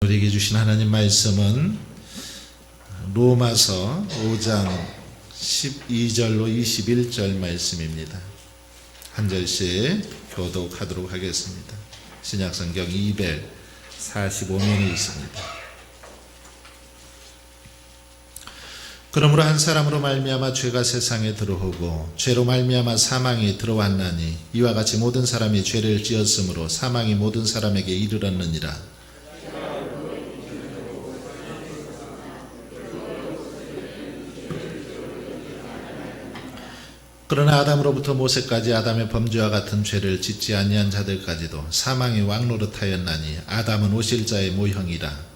우리에게 주신 하나님 말씀은 로마서 5장 12절로 21절 말씀입니다. 한 절씩 교독하도록 하겠습니다. 신약성경 245면에 있습니다. 그러므로 한 사람으로 말미암아 죄가 세상에 들어오고 죄로 말미암아 사망이 들어왔나니 이와 같이 모든 사람이 죄를 지었으므로 사망이 모든 사람에게 이르렀느니라. 그러나 아담으로부터 모세까지 아담의 범죄와 같은 죄를 짓지 아니한 자들까지도 사망이 왕노릇하였나니 아담은 오실 자의 모형이라.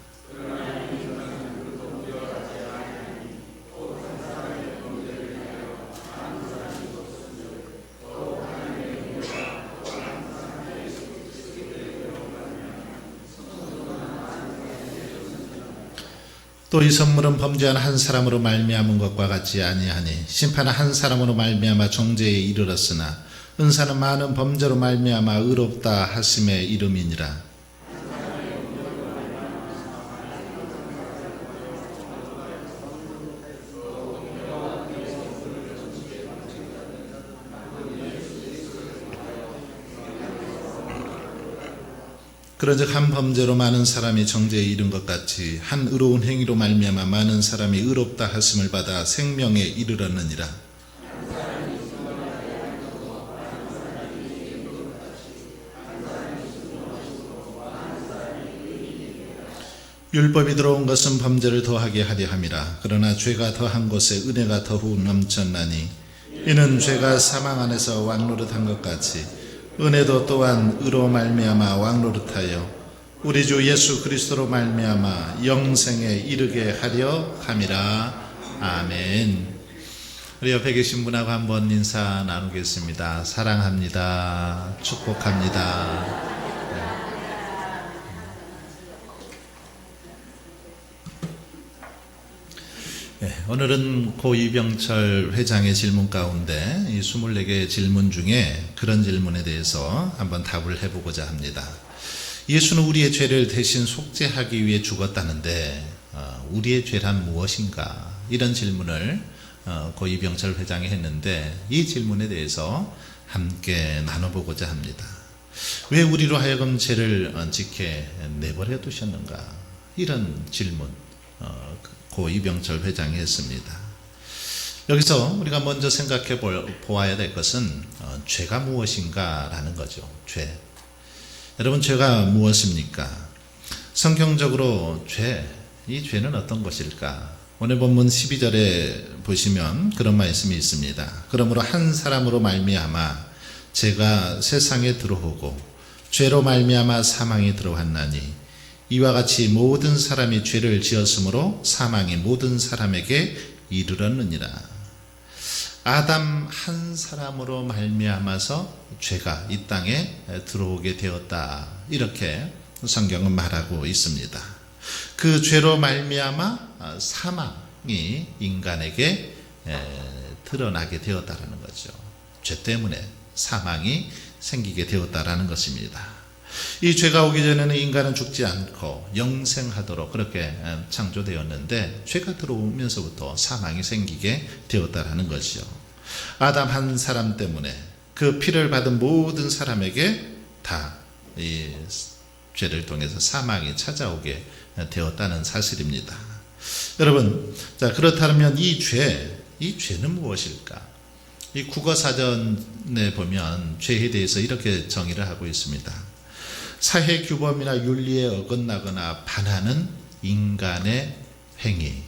또 이 선물은 범죄한 한 사람으로 말미암은 것과 같지 아니하니 심판은 한 사람으로 말미암아 정죄에 이르렀으나 은사는 많은 범죄로 말미암아 의롭다 하심의 이름이니라. 그런즉 한 범죄로 많은 사람이 정죄에 이른 것 같이 한 의로운 행위로 말미암아 많은 사람이 의롭다 하심을 받아 생명에 이르렀느니라. 율법이 들어온 것은 범죄를 더하게 하려 함이라. 그러나 죄가 더한 곳에 은혜가 더욱 넘쳤나니 이는 죄가 사망 안에서 왕노릇한 것 같이 은혜도 또한 의로 말미암아 왕노릇하여 우리 주 예수 그리스도로 말미암아 영생에 이르게 하려 함이라. 아멘. 우리 옆에 계신 분하고 한번 인사 나누겠습니다. 사랑합니다. 축복합니다. 오늘은 고 이병철 회장의 질문 가운데 이 24개의 질문 중에 그런 질문에 대해서 한번 답을 해보고자 합니다. 예수는 우리의 죄를 대신 속죄하기 위해 죽었다는데 우리의 죄란 무엇인가? 이런 질문을 고 이병철 회장이 했는데 이 질문에 대해서 함께 나눠보고자 합니다. 왜 우리로 하여금 죄를 짓게 내버려 두셨는가? 이런 질문 고 이병철 회장이 했습니다. 여기서 우리가 먼저 생각해 보아야 될 것은 죄가 무엇인가 라는 거죠. 죄. 여러분, 죄가 무엇입니까? 성경적으로 이 죄는 어떤 것일까? 오늘 본문 12절에 보시면 그런 말씀이 있습니다. 그러므로 한 사람으로 말미암아 죄가 세상에 들어오고 죄로 말미암아 사망이 들어왔나니 이와 같이 모든 사람이 죄를 지었으므로 사망이 모든 사람에게 이르렀느니라. 아담 한 사람으로 말미암아서 죄가 이 땅에 들어오게 되었다. 이렇게 성경은 말하고 있습니다. 그 죄로 말미암아 사망이 인간에게 드러나게 되었다라는 거죠. 죄 때문에 사망이 생기게 되었다라는 것입니다. 이 죄가 오기 전에는 인간은 죽지 않고 영생하도록 그렇게 창조되었는데 죄가 들어오면서부터 사망이 생기게 되었다라는 것이죠. 아담 한 사람 때문에 그 피를 받은 모든 사람에게 다 이 죄를 통해서 사망이 찾아오게 되었다는 사실입니다. 여러분, 자, 그렇다면 이 죄는 무엇일까? 이 국어사전에 보면 죄에 대해서 이렇게 정의를 하고 있습니다. 사회 규범이나 윤리에 어긋나거나 반하는 인간의 행위.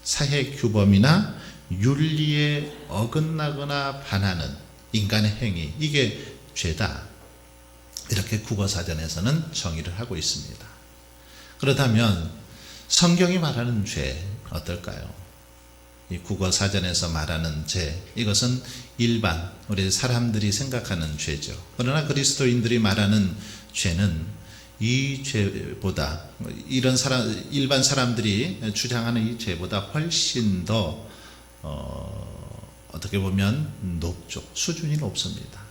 사회 규범이나 윤리에 어긋나거나 반하는 인간의 행위. 이게 죄다. 이렇게 국어사전에서는 정의를 하고 있습니다. 그렇다면 성경이 말하는 죄 어떨까요? 이 국어사전에서 말하는 죄, 이것은 일반 우리 사람들이 생각하는 죄죠. 그러나 그리스도인들이 말하는 죄는 이 죄보다 일반 사람들이 주장하는 이 죄보다 훨씬 더 어떻게 보면 높죠. 수준이 높습니다.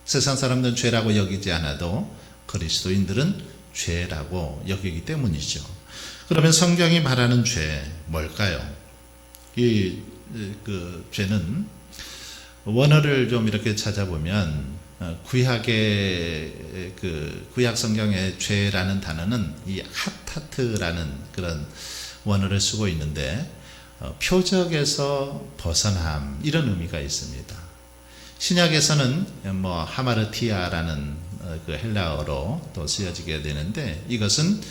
세상 사람들은 죄라고 여기지 않아도 그리스도인들은 죄라고 여기기 때문이죠. 그러면 성경이 말하는 죄 뭘까요? 그 죄는 원어를 좀 이렇게 찾아보면 구약의 구약 성경의 죄라는 단어는 이 하타트라는 그런 원어를 쓰고 있는데 표적에서 벗어남 이런 의미가 있습니다. 신약에서는 뭐 하마르티아라는 그 헬라어로 또 쓰여지게 되는데 이것은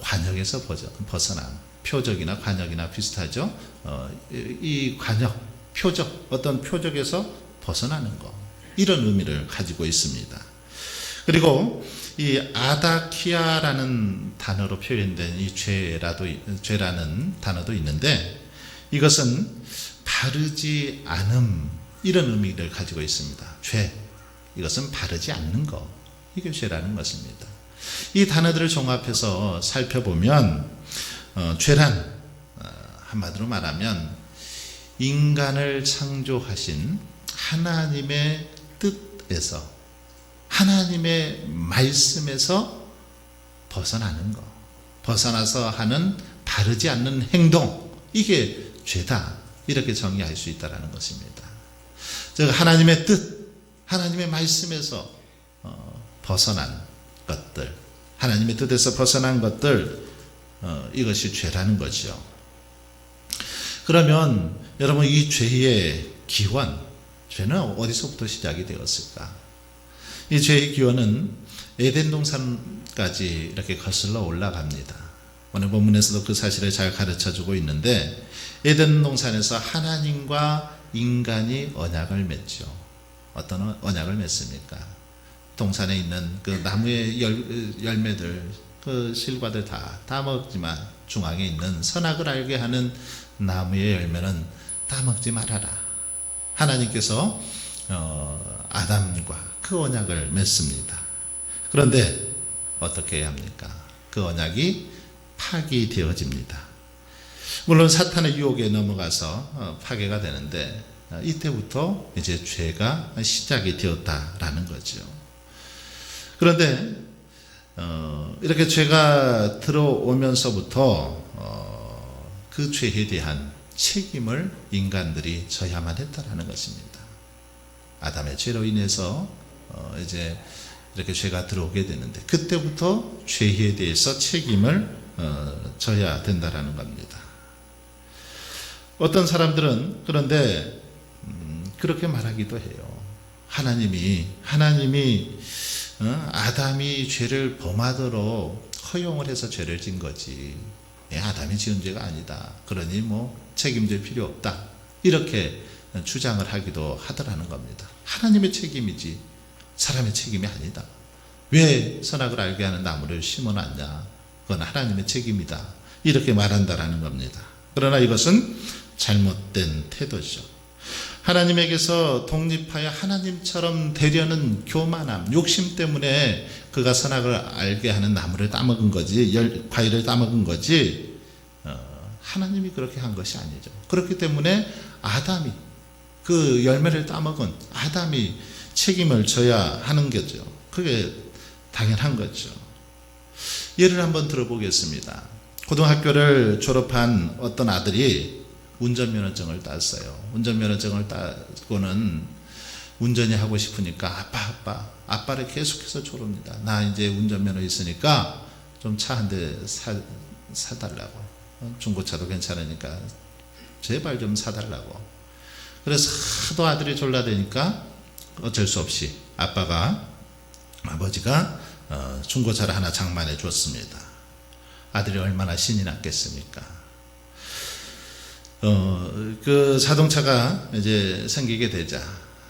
관역에서 벗어남, 표적이나 관역이나 비슷하죠. 이 관역, 표적, 어떤 표적에서 벗어나는 것 이런 의미를 가지고 있습니다. 그리고 이 아다키아라는 단어로 표현된 이 죄라는 단어도 있는데 이것은 바르지 않음 이런 의미를 가지고 있습니다. 죄, 이것은 바르지 않는 것, 이게 죄라는 것입니다. 이 단어들을 종합해서 살펴보면 죄란 한마디로 말하면 인간을 창조하신 하나님의 뜻에서 하나님의 말씀에서 벗어나는 것, 벗어나서 하는 바르지 않는 행동, 이게 죄다 이렇게 정의할 수 있다는 것입니다. 즉 하나님의 뜻, 하나님의 말씀에서 벗어난 것들, 하나님의 뜻에서 벗어난 것들, 이것이 죄라는 거죠. 그러면 여러분 이 죄의 기원, 죄는 어디서부터 시작이 되었을까? 이 죄의 기원은 에덴 동산까지 이렇게 거슬러 올라갑니다. 오늘 본문에서도 그 사실을 잘 가르쳐주고 있는데 에덴 동산에서 하나님과 인간이 언약을 맺죠. 어떤 언약을 맺습니까? 동산에 있는 그 나무의 열매들, 그 실과들 다 먹지만 중앙에 있는 선악을 알게 하는 나무의 열매는 다 먹지 말아라. 하나님께서 아담과 그 언약을 맺습니다. 그런데 어떻게 해야 합니까? 그 언약이 파기되어집니다. 물론 사탄의 유혹에 넘어가서 파괴가 되는데 이때부터 이제 죄가 시작이 되었다라는 거죠. 그런데 이렇게 죄가 들어오면서부터 그 죄에 대한 책임을 인간들이 져야만 했다라는 것입니다. 아담의 죄로 인해서 이제 이렇게 죄가 들어오게 되는데 그때부터 죄에 대해서 책임을 져야 된다라는 겁니다. 어떤 사람들은 그런데 그렇게 말하기도 해요. 하나님이 아담이 죄를 범하도록 허용을 해서 죄를 진 거지. 아담이 지은 죄가 아니다. 그러니 뭐 책임질 필요 없다. 이렇게 주장을 하기도 하더라는 겁니다. 하나님의 책임이지 사람의 책임이 아니다. 왜 선악을 알게 하는 나무를 심어놨냐? 그건 하나님의 책임이다. 이렇게 말한다라는 겁니다. 그러나 이것은 잘못된 태도죠. 하나님에게서 독립하여 하나님처럼 되려는 교만함, 욕심 때문에 그가 선악을 알게 하는 나무를 따먹은 거지, 과일을 따먹은 거지, 하나님이 그렇게 한 것이 아니죠. 그렇기 때문에 아담이, 그 열매를 따먹은 아담이 책임을 져야 하는 거죠. 그게 당연한 거죠. 예를 한번 들어보겠습니다. 고등학교를 졸업한 어떤 아들이 운전면허증을 땄어요. 운전면허증을 따고는 운전이 하고 싶으니까 아빠를 계속해서 조릅니다. 나 이제 운전면허 있으니까 좀 차 한 대 사달라고. 중고차도 괜찮으니까 제발 좀 사달라고. 그래서 하도 아들이 졸라대니까 어쩔 수 없이 아버지가 중고차를 하나 장만해 줬습니다. 아들이 얼마나 신이 났겠습니까? 그 자동차가 이제 생기게 되자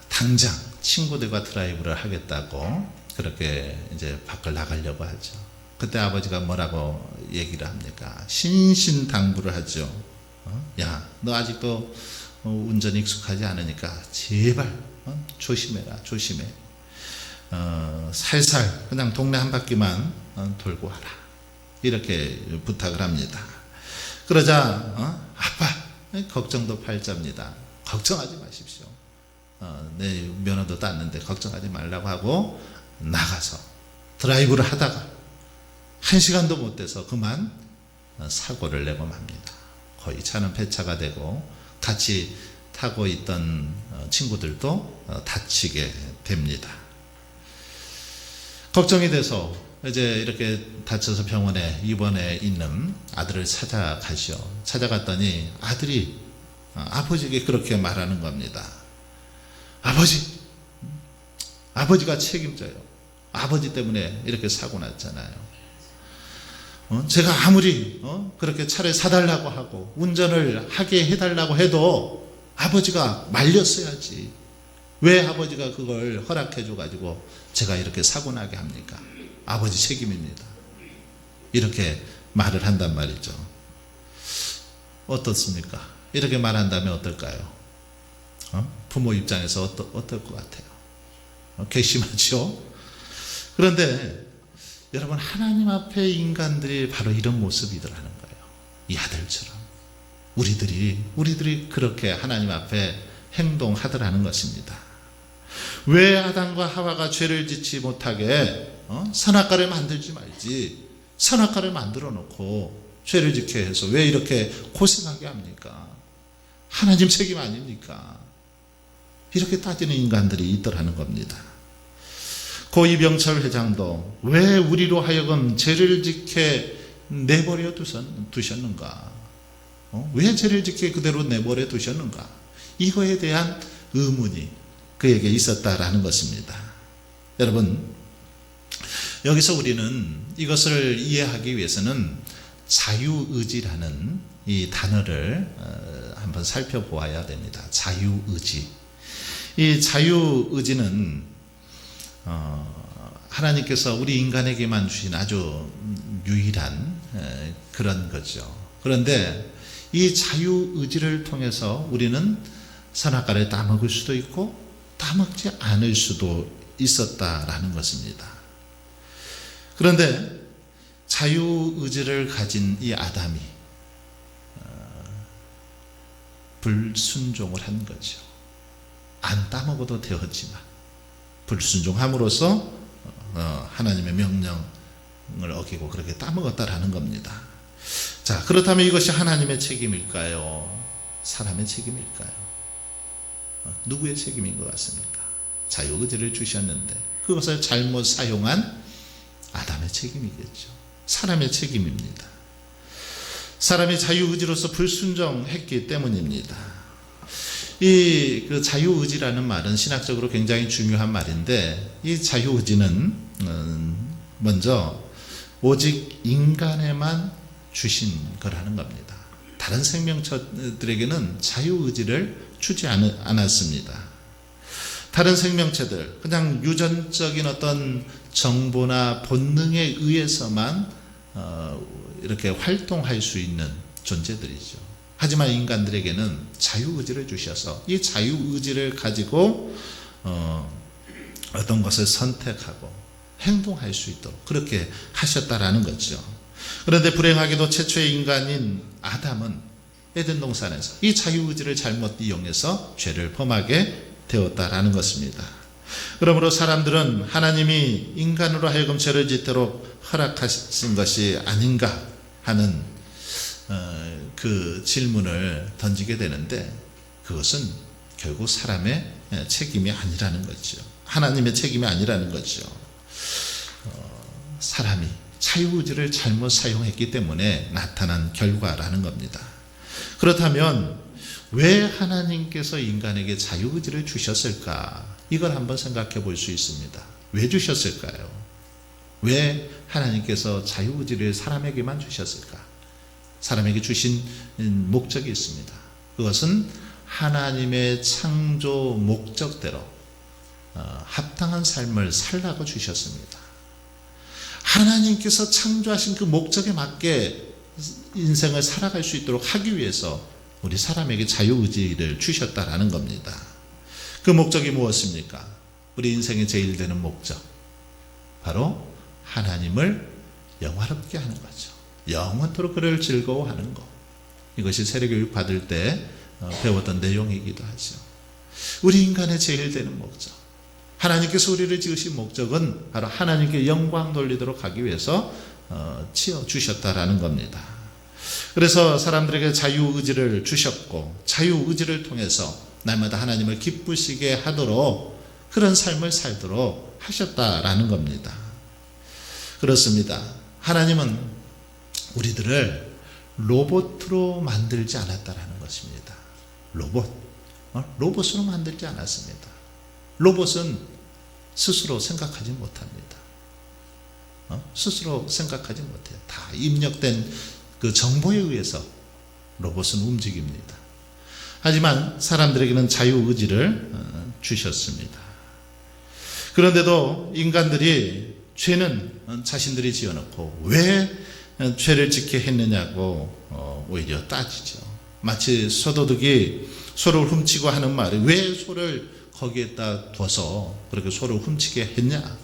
당장 친구들과 드라이브를 하겠다고 그렇게 이제 밖을 나가려고 하죠. 그때 아버지가 뭐라고 얘기를 합니까? 신신당부를 하죠. 야, 너 아직도 운전 익숙하지 않으니까 제발 조심해라, 조심해. 살살 그냥 동네 한 바퀴만 돌고 와라. 이렇게 부탁을 합니다. 그러자 아빠 걱정도 팔자입니다. 걱정하지 마십시오. 내 면허도 땄는데 걱정하지 말라고 하고 나가서 드라이브를 하다가 1시간도 못 돼서 그만 사고를 내고 맙니다. 거의 차는 폐차가 되고 같이 타고 있던 친구들도 다치게 됩니다. 걱정이 돼서 이제 이렇게 다쳐서 병원에 입원해 있는 아들을 찾아가시오. 찾아갔더니 아들이 아버지에게 그렇게 말하는 겁니다. 아버지가 책임져요. 아버지 때문에 이렇게 사고 났잖아요. 제가 아무리 그렇게 차를 사달라고 하고 운전을 하게 해달라고 해도 아버지가 말렸어야지. 왜 아버지가 그걸 허락해줘가지고 제가 이렇게 사고 나게 합니까? 아버지 책임입니다. 이렇게 말을 한단 말이죠. 어떻습니까? 이렇게 말한다면 어떨까요? 부모 입장에서 어떨 것 같아요? 괘씸하죠? 그런데 여러분, 하나님 앞에 인간들이 바로 이런 모습이더라는 거예요. 이 아들처럼 우리들이 그렇게 하나님 앞에 행동하더라는 것입니다. 왜 아담과 하와가 죄를 짓지 못하게 선악과를 만들지 말지, 선악과를 만들어 놓고 죄를 짓게 해서 왜 이렇게 고생하게 합니까? 하나님 책임 아닙니까? 이렇게 따지는 인간들이 있더라는 겁니다. 고 이병철 회장도 왜 우리로 하여금 죄를 짓게 내버려 두셨는가? 왜 죄를 짓게 그대로 내버려 두셨는가? 이거에 대한 의문이 그에게 있었다라는 것입니다. 여러분, 여기서 우리는 이것을 이해하기 위해서는 자유의지라는 이 단어를 한번 살펴보아야 됩니다. 자유의지. 이 자유의지는 하나님께서 우리 인간에게만 주신 아주 유일한 그런 거죠. 그런데 이 자유의지를 통해서 우리는 선악과를 따먹을 수도 있고 따먹지 않을 수도 있었다라는 것입니다. 그런데 자유의지를 가진 이 아담이 불순종을 한 거죠. 안 따먹어도 되었지만 불순종함으로써 하나님의 명령을 어기고 그렇게 따먹었다라는 겁니다. 자, 그렇다면 이것이 하나님의 책임일까요? 사람의 책임일까요? 누구의 책임인 것 같습니까? 자유의지를 주셨는데 그것을 잘못 사용한 아담의 책임이겠죠. 사람의 책임입니다. 사람이 자유의지로서 불순종했기 때문입니다. 그 자유의지라는 말은 신학적으로 굉장히 중요한 말인데, 이 자유의지는 먼저 오직 인간에만 주신 거라는 겁니다. 다른 생명체들에게는 자유의지를 주지 않았습니다. 다른 생명체들, 그냥 유전적인 어떤 정보나 본능에 의해서만 이렇게 활동할 수 있는 존재들이죠. 하지만 인간들에게는 자유의지를 주셔서 이 자유의지를 가지고 어떤 것을 선택하고 행동할 수 있도록 그렇게 하셨다라는 거죠. 그런데 불행하게도 최초의 인간인 아담은 에덴 동산에서 이 자유의지를 잘못 이용해서 죄를 범하게 되었다라는 것입니다. 그러므로 사람들은 하나님이 인간으로 하여금 죄를 짓도록 허락하신 것이 아닌가 하는 그 질문을 던지게 되는데, 그것은 결국 사람의 책임이 아니라는 거죠. 하나님의 책임이 아니라는 거죠. 사람이 자유의지를 잘못 사용했기 때문에 나타난 결과라는 겁니다. 그렇다면 왜 하나님께서 인간에게 자유의지를 주셨을까? 이걸 한번 생각해 볼 수 있습니다. 왜 주셨을까요? 왜 하나님께서 자유의지를 사람에게만 주셨을까? 사람에게 주신 목적이 있습니다. 그것은 하나님의 창조 목적대로 합당한 삶을 살라고 주셨습니다. 하나님께서 창조하신 그 목적에 맞게 인생을 살아갈 수 있도록 하기 위해서 우리 사람에게 자유의지를 주셨다라는 겁니다. 그 목적이 무엇입니까? 우리 인생의 제일 되는 목적, 바로 하나님을 영화롭게 하는 거죠. 영원토록 그를 즐거워하는 것. 이것이 세례교육 받을 때 배웠던 내용이기도 하죠. 우리 인간의 제일 되는 목적, 하나님께서 우리를 지으신 목적은 바로 하나님께 영광 돌리도록 하기 위해서 지어주셨다라는 겁니다. 그래서 사람들에게 자유의지를 주셨고 자유의지를 통해서 날마다 하나님을 기쁘시게 하도록 그런 삶을 살도록 하셨다라는 겁니다. 그렇습니다. 하나님은 우리들을 로봇으로 만들지 않았다라는 것입니다. 로봇으로 만들지 않았습니다. 로봇은 스스로 생각하지 못합니다. 스스로 생각하지 못해요. 다 입력된 그 정보에 의해서 로봇은 움직입니다. 하지만 사람들에게는 자유의지를 주셨습니다. 그런데도 인간들이 죄는 자신들이 지어놓고 왜 죄를 짓게 했느냐고 오히려 따지죠. 마치 소도둑이 소를 훔치고 하는 말이 왜 소를 거기에다 둬서 그렇게 소를 훔치게 했냐,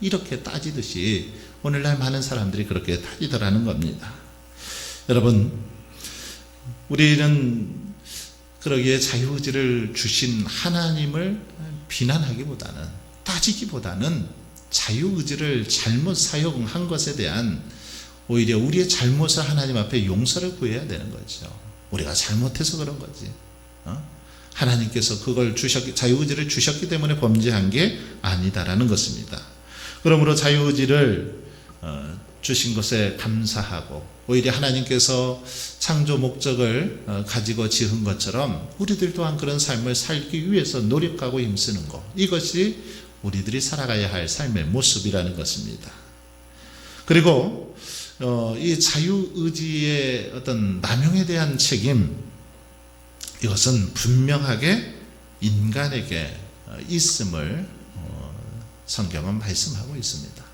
이렇게 따지듯이 오늘날 많은 사람들이 그렇게 따지더라는 겁니다. 여러분, 우리는 그러기에 자유의지를 주신 하나님을 비난하기보다는, 따지기보다는 자유의지를 잘못 사용한 것에 대한 오히려 우리의 잘못을 하나님 앞에 용서를 구해야 되는 거죠. 우리가 잘못해서 그런 거지. 하나님께서 그걸 자유의지를 주셨기 때문에 범죄한 게 아니다라는 것입니다. 그러므로 자유의지를 주신 것에 감사하고 오히려 하나님께서 창조 목적을 가지고 지은 것처럼 우리들 또한 그런 삶을 살기 위해서 노력하고 힘쓰는 것, 이것이 우리들이 살아가야 할 삶의 모습이라는 것입니다. 그리고 이 자유의지의 어떤 남용에 대한 책임, 이것은 분명하게 인간에게 있음을 성경은 말씀하고 있습니다.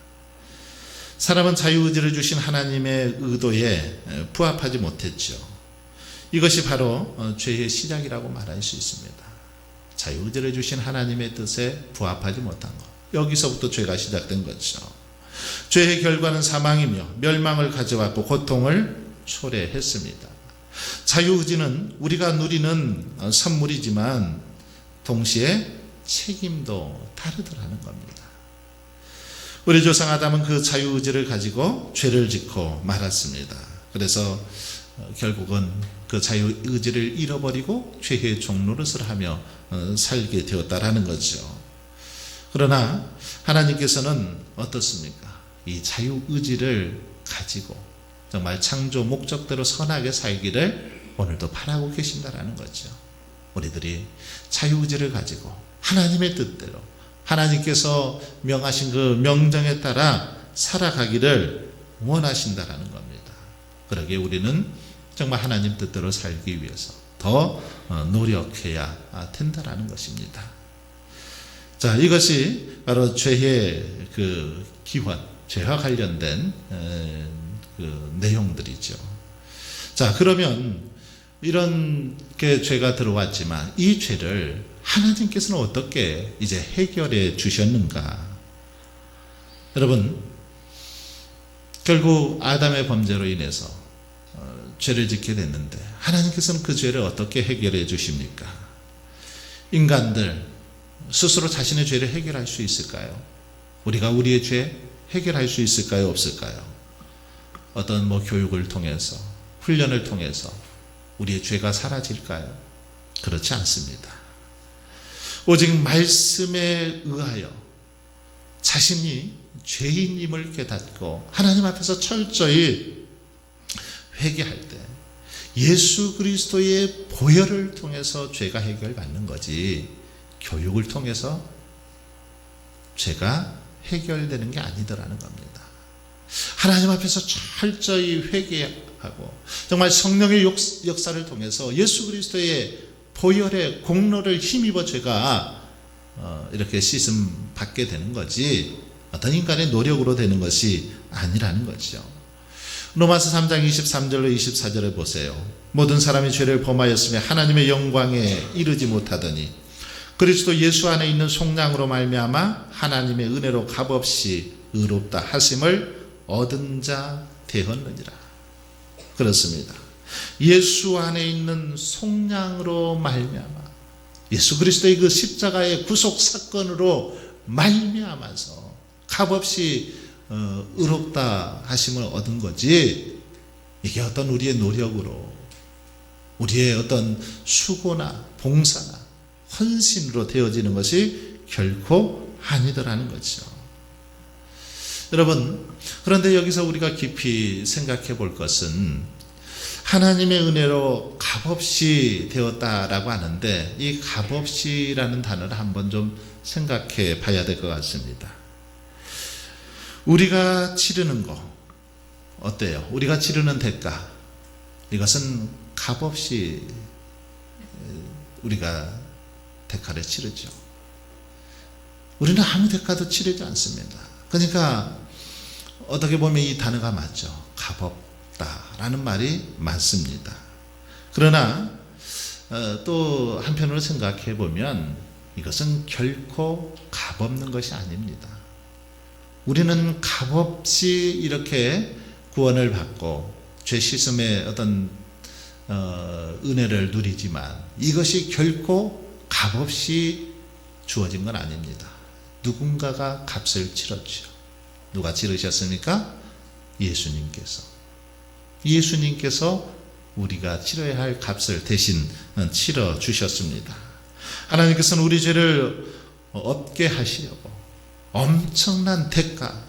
사람은 자유의지를 주신 하나님의 의도에 부합하지 못했죠. 이것이 바로 죄의 시작이라고 말할 수 있습니다. 자유의지를 주신 하나님의 뜻에 부합하지 못한 것, 여기서부터 죄가 시작된 거죠. 죄의 결과는 사망이며 멸망을 가져왔고 고통을 초래했습니다. 자유의지는 우리가 누리는 선물이지만 동시에 책임도 다르더라는 겁니다. 우리 조상 아담은 그 자유의지를 가지고 죄를 짓고 말았습니다. 그래서 결국은 그 자유의지를 잃어버리고 죄의 종노릇을 하며 살게 되었다라는 거죠. 그러나 하나님께서는 어떻습니까? 이 자유의지를 가지고 정말 창조 목적대로 선하게 살기를 오늘도 바라고 계신다라는 거죠. 우리들이 자유의지를 가지고 하나님의 뜻대로 하나님께서 명하신 그 명령에 따라 살아가기를 원하신다라는 겁니다. 그러기에 우리는 정말 하나님 뜻대로 살기 위해서 더 노력해야 된다라는 것입니다. 자, 이것이 바로 죄의 그 기원, 죄와 관련된 그 내용들이죠. 자, 그러면 이렇게 죄가 들어왔지만 이 죄를 하나님께서는 어떻게 이제 해결해 주셨는가? 여러분, 결국 아담의 범죄로 인해서 죄를 짓게 됐는데 하나님께서는 그 죄를 어떻게 해결해 주십니까? 인간들 스스로 자신의 죄를 해결할 수 있을까요? 우리가 우리의 죄 해결할 수 있을까요? 없을까요? 어떤 교육을 통해서, 훈련을 통해서 우리의 죄가 사라질까요? 그렇지 않습니다. 오직 말씀에 의하여 자신이 죄인임을 깨닫고 하나님 앞에서 철저히 회개할 때 예수 그리스도의 보혈을 통해서 죄가 해결받는 거지, 교육을 통해서 죄가 해결되는 게 아니더라는 겁니다. 하나님 앞에서 철저히 회개하고 정말 성령의 역사를 통해서 예수 그리스도의 보혈의 공로를 힘입어 죄가 이렇게 씻음 받게 되는 거지 어떤 인간의 노력으로 되는 것이 아니라는 거죠. 로마서 3장 23절로 24절을 보세요. 모든 사람이 죄를 범하였으며 하나님의 영광에 이르지 못하더니 그리스도 예수 안에 있는 속량으로 말미암아 하나님의 은혜로 값없이 의롭다 하심을 얻은 자 되었느니라. 그렇습니다. 예수 안에 있는 속량으로 말미암아, 예수 그리스도의 그 십자가의 구속 사건으로 말미암아서 값없이 의롭다 하심을 얻은 거지, 이게 어떤 우리의 노력으로, 우리의 어떤 수고나 봉사나 헌신으로 되어지는 것이 결코 아니더라는 거죠. 여러분, 그런데 여기서 우리가 깊이 생각해 볼 것은 하나님의 은혜로 값없이 되었다라고 하는데, 이 값없이라는 단어를 한번 좀 생각해 봐야 될 것 같습니다. 우리가 치르는 거 어때요? 우리가 치르는 대가, 이것은 값없이 우리가 대가를 치르죠. 우리는 아무 대가도 치르지 않습니다. 그러니까 어떻게 보면 이 단어가 맞죠. 값없다라는 말이 맞습니다. 그러나 또 한편으로 생각해 보면 이것은 결코 값없는 것이 아닙니다. 우리는 값없이 이렇게 구원을 받고 죄 씻음의 어떤 은혜를 누리지만 이것이 결코 값없이 주어진 건 아닙니다. 누군가가 값을 치렀죠. 누가 치르셨습니까? 예수님께서 우리가 치러야 할 값을 대신 치러 주셨습니다. 하나님께서는 우리 죄를 없게 하시려고 엄청난 대가,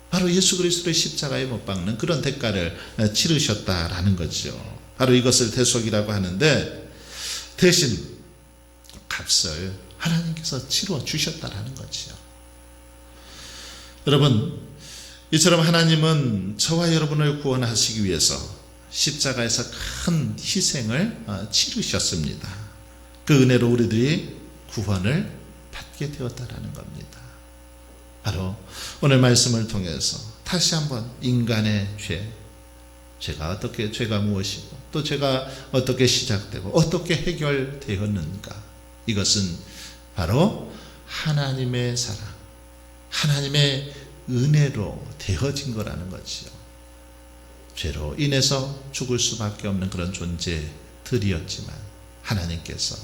바로 예수 그리스도의 십자가에 못 박는 그런 대가를 치르셨다라는 거죠. 바로 이것을 대속이라고 하는데, 대신 값을 하나님께서 치러 주셨다라는 거죠. 여러분, 이처럼 하나님은 저와 여러분을 구원하시기 위해서 십자가에서 큰 희생을 치르셨습니다. 그 은혜로 우리들이 구원을 받게 되었다라는 겁니다. 바로 오늘 말씀을 통해서 다시 한번 인간의 죄가 무엇이고, 또 죄가 어떻게 시작되고 어떻게 해결되었는가, 이것은 바로 하나님의 사랑, 하나님의 은혜로 되어진 거라는 거지요. 죄로 인해서 죽을 수밖에 없는 그런 존재들이었지만 하나님께서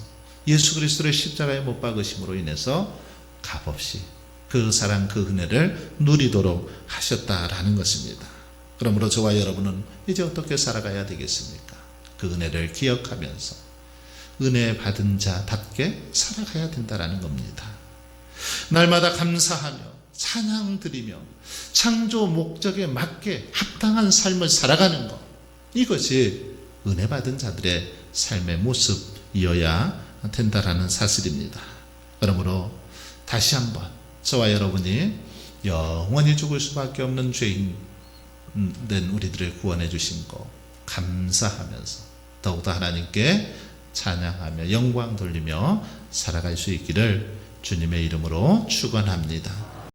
예수 그리스도의 십자가에 못 박으심으로 인해서 값없이 그 사랑, 그 은혜를 누리도록 하셨다라는 것입니다. 그러므로 저와 여러분은 이제 어떻게 살아가야 되겠습니까? 그 은혜를 기억하면서 은혜 받은 자답게 살아가야 된다라는 겁니다. 날마다 감사하며 찬양 드리며 창조 목적에 맞게 합당한 삶을 살아가는 것, 이것이 은혜 받은 자들의 삶의 모습이어야 된다라는 사실입니다. 그러므로 다시 한번 저와 여러분이 영원히 죽을 수밖에 없는 죄인 된 우리들을 구원해 주신 것 감사하면서 더욱더 하나님께 찬양하며 영광 돌리며 살아갈 수 있기를 주님의 이름으로 축원합니다.